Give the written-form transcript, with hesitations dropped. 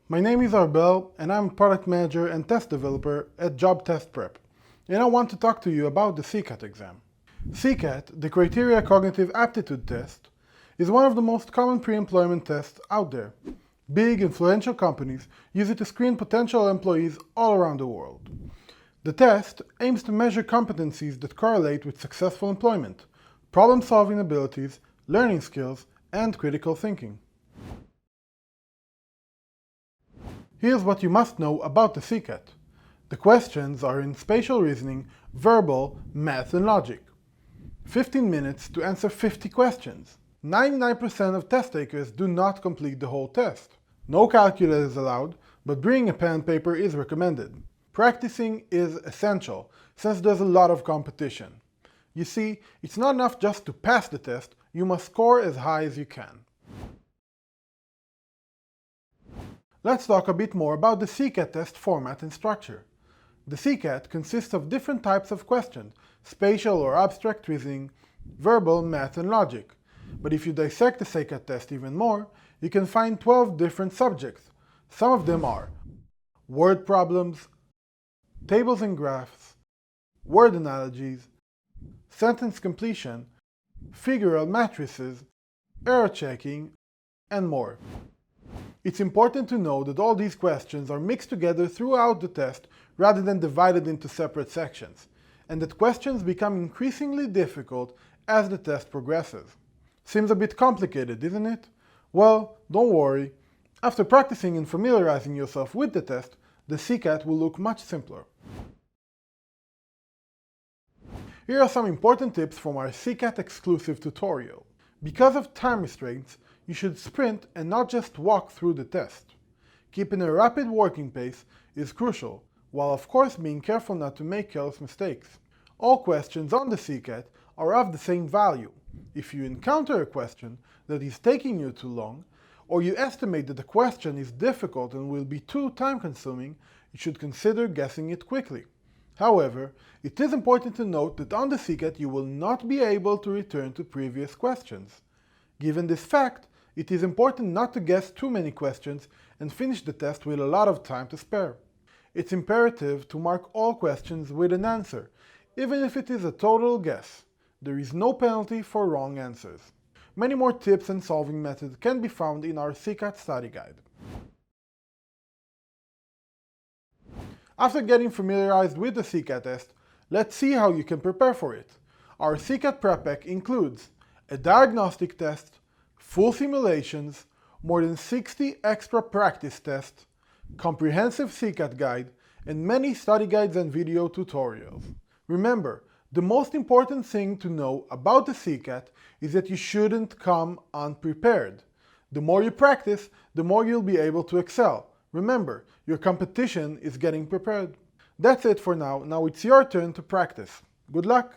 My name is Arbel and I'm a product manager and test developer at JobTestPrep, and I want to talk to you about the CCAT exam. CCAT, the Criteria Cognitive Aptitude Test, is one of the most common pre-employment tests out there. Big, influential companies use it to screen potential employees all around the world. The test aims to measure competencies that correlate with successful employment, problem-solving abilities, learning skills, and critical thinking. Here's what you must know about the CCAT. The questions are in spatial reasoning, verbal, math, and logic. 15 minutes to answer 50 questions. 99% of test takers do not complete the whole test. No calculator is allowed, but bringing a pen and paper is recommended. Practicing is essential, since there's a lot of competition. You see, it's not enough just to pass the test, you must score as high as you can. Let's talk a bit more about the CCAT test format and structure. The CCAT consists of different types of questions, spatial or abstract reasoning, verbal, math, and logic. But if you dissect the CCAT test even more, you can find 12 different subjects. Some of them are word problems, tables and graphs, word analogies, sentence completion, figural matrices, error checking, and more. It's important to know that all these questions are mixed together throughout the test rather than divided into separate sections, and that questions become increasingly difficult as the test progresses. Seems a bit complicated, isn't it? Well, don't worry. After practicing and familiarizing yourself with the test, the CCAT will look much simpler. Here are some important tips from our CCAT exclusive tutorial. Because of time restraints, you should sprint and not just walk through the test. Keeping a rapid working pace is crucial, while of course being careful not to make careless mistakes. All questions on the CCAT are of the same value. If you encounter a question that is taking you too long, or you estimate that the question is difficult and will be too time-consuming, you should consider guessing it quickly. However, it is important to note that on the CCAT you will not be able to return to previous questions. Given this fact, it is important not to guess too many questions and finish the test with a lot of time to spare. It's imperative to mark all questions with an answer, even if it is a total guess. There is no penalty for wrong answers. Many more tips and solving methods can be found in our CCAT study guide. After getting familiarized with the CCAT test, let's see how you can prepare for it. Our CCAT prep pack includes a diagnostic test, full simulations, more than 60 extra practice tests, comprehensive CCAT guide, and many study guides and video tutorials. Remember, the most important thing to know about the CCAT is that you shouldn't come unprepared. The more you practice, the more you'll be able to excel. Remember, your competition is getting prepared. That's it for now. Now it's your turn to practice. Good luck!